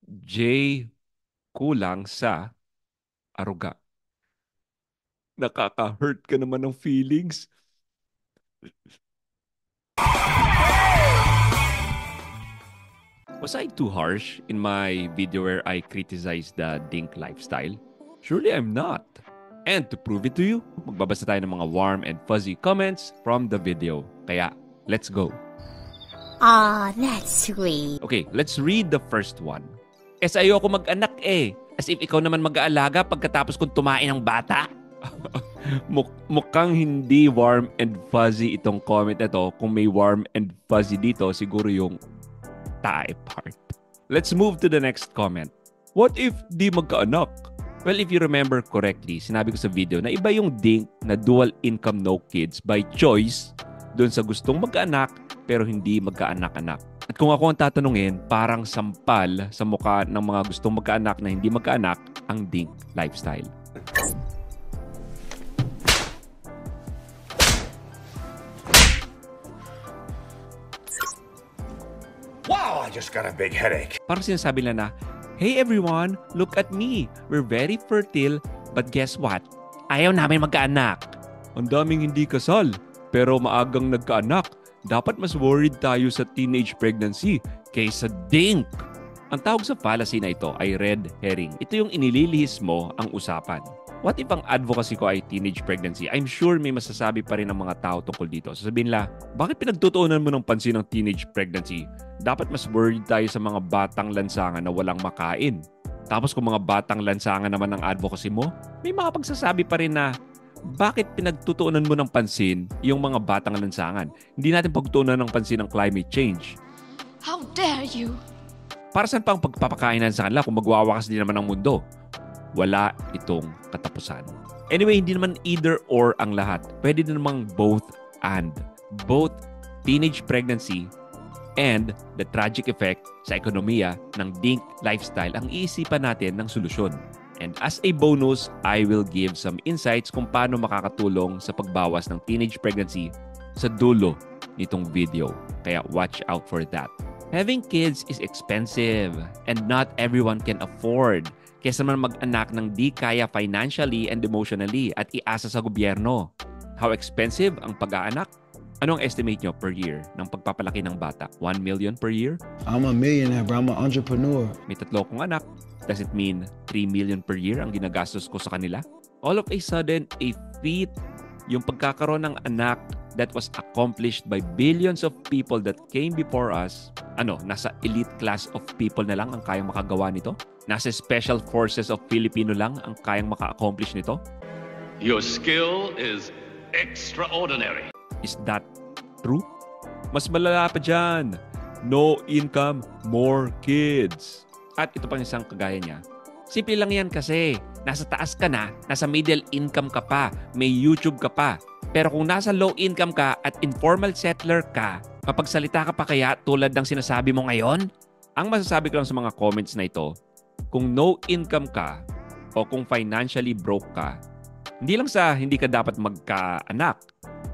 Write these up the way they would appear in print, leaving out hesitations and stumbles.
J kulang sa aruga. Nakaka-hurt ka naman ng feelings. Was I too harsh in my video where I criticized the dink lifestyle? Surely I'm not. And to prove it to you, magbabasa tayo ng mga warm and fuzzy comments from the video. Kaya, let's go. Aw, that's sweet. Okay, let's read the first one. Ayoko mag-anak eh. As if ikaw naman mag-aalaga pagkatapos kong tumain ng bata. Mukhang hindi warm and fuzzy itong comment na to. Kung may warm and fuzzy dito, siguro yung tae part. Let's move to the next comment. What if di magkaanak? Well, if you remember correctly, sinabi ko sa video na iba yung dink na dual income no kids by choice doon sa gustong magkaanak pero hindi magkaanak-anak. At kung ako ang tatanungin, parang sampal sa mukha ng mga gustong magkaanak na hindi magkaanak ang dink lifestyle. Wow, I just got a big headache. Parang sinasabi nila na, hey everyone, look at me. We're very fertile, but guess what? Ayaw namin magkaanak. Ang daming hindi kasal, pero maagang nagkaanak. Dapat mas worried tayo sa teenage pregnancy kaysa dink. Ang tawag sa fallacy na ito ay red herring. Ito yung inililihis mo ang usapan. What if ang advocacy ko ay teenage pregnancy? I'm sure may masasabi pa rin ang mga tao tungkol dito. Sasabihin nila, bakit pinagtutuunan mo ng pansin ng teenage pregnancy? Dapat mas worried tayo sa mga batang lansangan na walang makain. Tapos kung mga batang lansangan naman ang advocacy mo, may mga pagsasabi pa rin na, bakit pinagtutuunan mo ng pansin yung mga batang lansangan? Hindi natin pagtuunan ng pansin ng climate change. How dare you? Para saan pa ang pagpapakainan sa kanila kung magwawakas din naman ang mundo? Wala itong katapusan. Anyway, hindi naman either or ang lahat. Pwede din namang both and. Both teenage pregnancy and the tragic effect sa ekonomiya ng dink lifestyle ang iisipan natin ng solusyon. And as a bonus, I will give some insights kung paano makakatulong sa pagbawas ng teenage pregnancy sa dulo nitong video. Kaya watch out for that. Having kids is expensive and not everyone can afford. Kesa naman mag-anak ng di kaya financially and emotionally at iasa sa gobyerno. How expensive ang pag-aanak? Anong estimate nyo per year ng pagpapalaki ng bata? 1 million per year? I'm a millionaire, bro. I'm an entrepreneur. May 3 akong anak. Does it mean 3 million per year ang ginagastos ko sa kanila? All of a sudden, a feat, yung pagkakaroon ng anak that was accomplished by billions of people that came before us, nasa elite class of people na lang ang kayang makagawa nito? Nasa special forces of Filipino lang ang kayang maka-accomplish nito? Your skill is extraordinary. Is that true? Mas malala pa dyan. No income, more kids. At ito pang isang kagaya niya. Simple lang yan kasi. Nasa taas ka na, nasa middle income ka pa, may YouTube ka pa. Pero kung nasa low income ka at informal settler ka, mapagsalita ka pa kaya tulad ng sinasabi mo ngayon? Ang masasabi ko lang sa mga comments na ito, kung no income ka o kung financially broke ka, hindi lang sa hindi ka dapat magkaanak,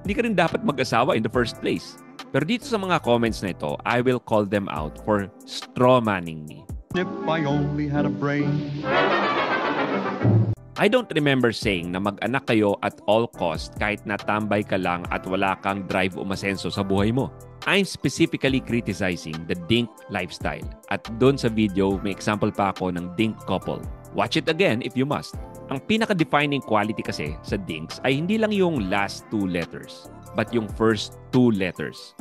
hindi ka rin dapat mag-asawa in the first place. Pero dito sa mga comments na ito, I will call them out for strawmanning me. If I only had a brain. I don't remember saying na mag-anak kayo at all cost kahit natambay ka lang at wala kang drive umasenso sa buhay mo. I'm specifically criticizing the dink lifestyle. At doon sa video, may example pa ako ng dink couple. Watch it again if you must. Ang pinaka-defining quality kasi sa dinks ay hindi lang yung last 2 letters, but yung first 2 letters.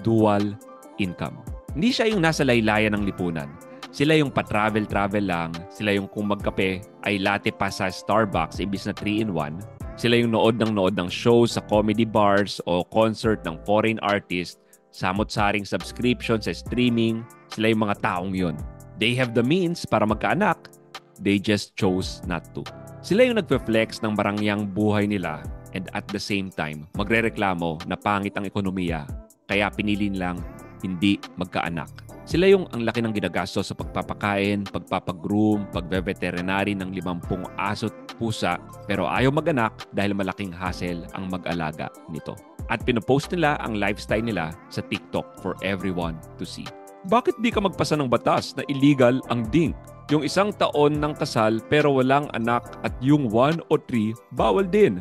Dual income. Hindi siya yung nasa laylayan ng lipunan. Sila yung pa-travel-travel lang. Sila yung kung magkape ay latte pa sa Starbucks imbis na 3-in-1. Sila yung nood ng show sa comedy bars o concert ng foreign artist, samot-saring subscription sa streaming. Sila yung mga taong yun. They have the means para magkaanak. They just chose not to. Sila yung nagpe-flex ng marangyang buhay nila and at the same time, magrereklamo na pangit ang ekonomiya kaya pinili nilang hindi magkaanak. Sila yung ang laki ng ginagastos sa pagpapakain, pagpapagroom, pagve-veterinary ng 50 aso't pusa pero ayaw maganak dahil malaking hassle ang mag-alaga nito. At pinopost nila ang lifestyle nila sa TikTok for everyone to see. Bakit di ka magpasa ng batas na illegal ang dink? Yung 1 taon ng kasal pero walang anak at yung 1 o 3, bawal din.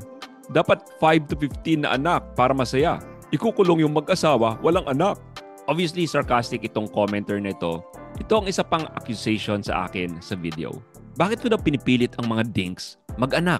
Dapat 5 to 15 na anak para masaya. Ikukulong yung mag-asawa, walang anak. Obviously, sarcastic itong commenter na ito. Ito ang isa pang accusation sa akin sa video. Bakit ko na pinipilit ang mga dinks mag-anak?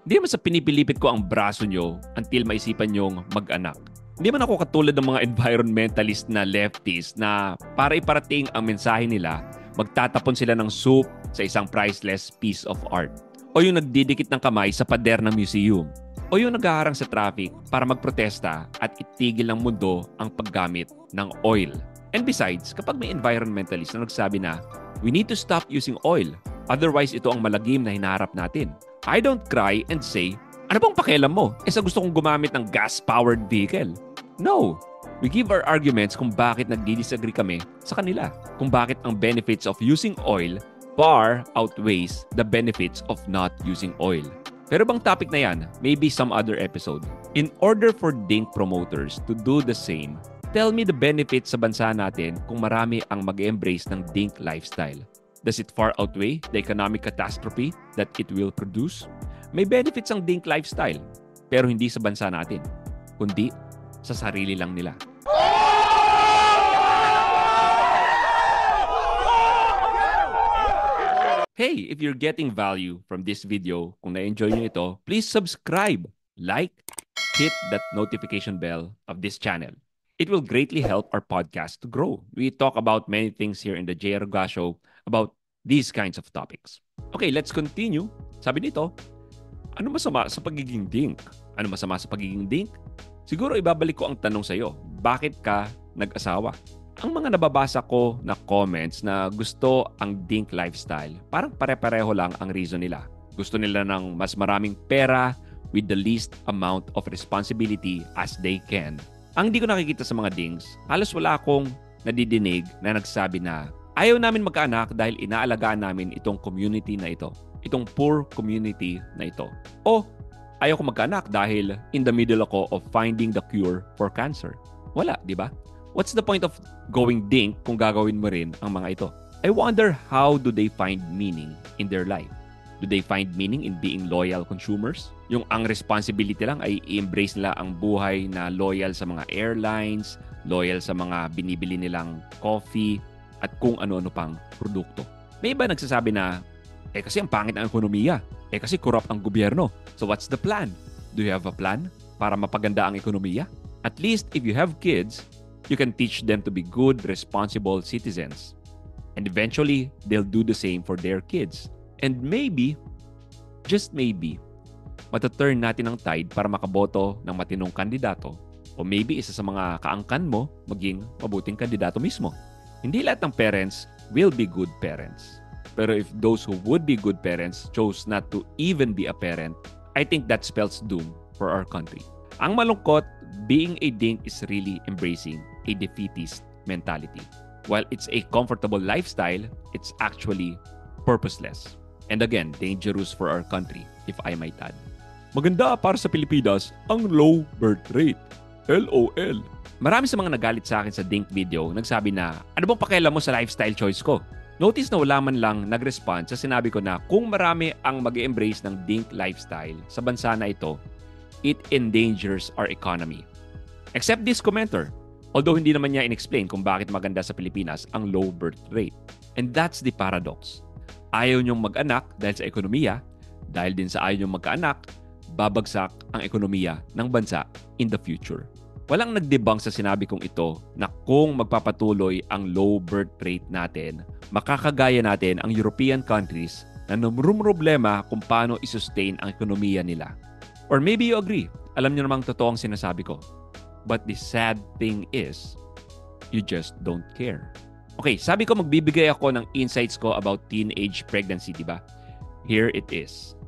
Hindi naman sa pinipilipit ko ang braso nyo until maisipan nyong mag-anak. Hindi man ako katulad ng mga environmentalist na lefties na para iparating ang mensahe nila, magtatapon sila ng soup sa isang priceless piece of art. O yung nagdidikit ng kamay sa pader ng museum. O yung naghaharang sa traffic para magprotesta at itigil ng mundo ang paggamit ng oil. And besides, kapag may environmentalist na nagsabi na, we need to stop using oil, otherwise ito ang malagim na hinaharap natin. I don't cry and say, ano bang pakialam mo? Sa gusto kong gumamit ng gas-powered vehicle. No! We give our arguments kung bakit nagdi-disagree kami sa kanila. Kung bakit ang benefits of using oil far outweighs the benefits of not using oil. Pero bang topic na yan? Maybe some other episode. In order for dink promoters to do the same, tell me the benefits sa bansa natin kung marami ang mag-embrace ng dink lifestyle. Does it far outweigh the economic catastrophe that it will produce? May benefits ang dink lifestyle, pero hindi sa bansa natin, kundi sa sarili lang nila. Hey, if you're getting value from this video, kung na-enjoy nyo ito, please subscribe, like, hit that notification bell of this channel. It will greatly help our podcast to grow. We talk about many things here in the JR Ga Show about these kinds of topics. Okay, let's continue. Sabi nito, ano masama sa pagiging dink? Ano masama sa pagiging dink? Siguro ibabalik ko ang tanong sa iyo, bakit ka nag-asawa? Ang mga nababasa ko na comments na gusto ang dink lifestyle, parang pare-pareho lang ang reason nila. Gusto nila ng mas maraming pera with the least amount of responsibility as they can. Ang di ko nakikita sa mga dinks, halos wala akong nadidinig na nagsabi na ayaw namin magkaanak dahil inaalagaan namin itong community na ito. Itong poor community na ito. O ayaw ko magkaanak dahil in the middle ako of finding the cure for cancer. Wala, di ba? What's the point of going dink kung gagawin mo rin ang mga ito? I wonder how do they find meaning in their life? Do they find meaning in being loyal consumers? Yung ang responsibility lang ay i-embrace nila ang buhay na loyal sa mga airlines, loyal sa mga binibili nilang coffee, at kung ano-ano pang produkto. May iba nagsasabi na, kasi ang pangit ang ekonomiya. Kasi corrupt ang gobyerno. So what's the plan? Do you have a plan para mapaganda ang ekonomiya? At least if you have kids, you can teach them to be good, responsible citizens. And eventually, they'll do the same for their kids. And maybe, just maybe, mataturn natin ang tide para makaboto ng matinong kandidato. O maybe isa sa mga kaangkan mo maging mabuting kandidato mismo. Hindi lahat ng parents will be good parents. Pero if those who would be good parents chose not to even be a parent, I think that spells doom for our country. Ang malungkot, being a dink is really embracing a defeatist mentality. While it's a comfortable lifestyle, it's actually purposeless. And again, dangerous for our country, if I might add. Maganda para sa Pilipinas ang low birth rate. LOL. Marami sa mga nagalit sa akin sa dink video nagsabi na, ano bang pakialam mo sa lifestyle choice ko? Notice na wala man lang nag-respond sa sinabi ko na kung marami ang mag-embrace ng dink lifestyle sa bansa na ito, it endangers our economy. Except this commenter, although hindi naman niya in-explain kung bakit maganda sa Pilipinas ang low birth rate. And that's the paradox. Ayaw niyong mag-anak dahil sa ekonomiya, dahil din sa ayaw niyong magkaanak, babagsak ang ekonomiya ng bansa in the future. Walang nagdebunk sa sinabi kong ito na kung magpapatuloy ang low birth rate natin, makakagaya natin ang European countries na namumroblema kung paano i-sustain ang ekonomiya nila. Or maybe you agree. Alam niyo namang totoo ang sinasabi ko. But the sad thing is, you just don't care. Okay, sabi ko magbibigay ako ng insights ko about teenage pregnancy, diba? Here it is.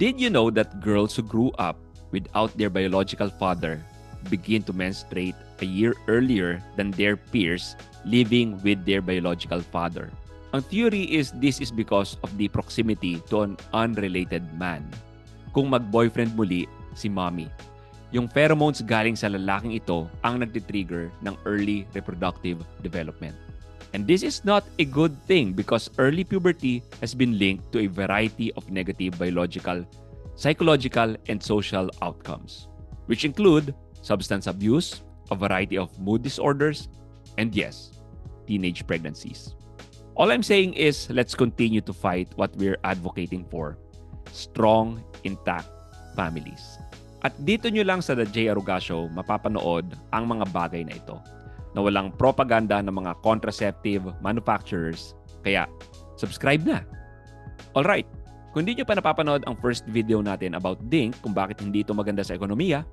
Did you know that girls who grew up without their biological father begin to menstruate a year earlier than their peers living with their biological father? Ang theory is this is because of the proximity to an unrelated man. Kung mag-boyfriend muli si mommy, yung pheromones galing sa lalaking ito ang nagtitrigger ng early reproductive development. And this is not a good thing because early puberty has been linked to a variety of negative biological, psychological, and social outcomes, which include substance abuse, a variety of mood disorders, and yes, teenage pregnancies. All I'm saying is let's continue to fight what we're advocating for. Strong, intact families. At dito nyo lang sa The J. Aruga Show mapapanood ang mga bagay na ito na walang propaganda ng mga contraceptive manufacturers. Kaya, subscribe na. Alright, kung di nyo pa napapanood ang first video natin about DINK, kung bakit hindi ito maganda sa ekonomiya,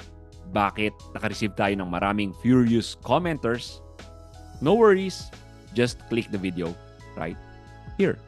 bakit nakareceive tayo ng maraming furious commenters, no worries, just click the video right here.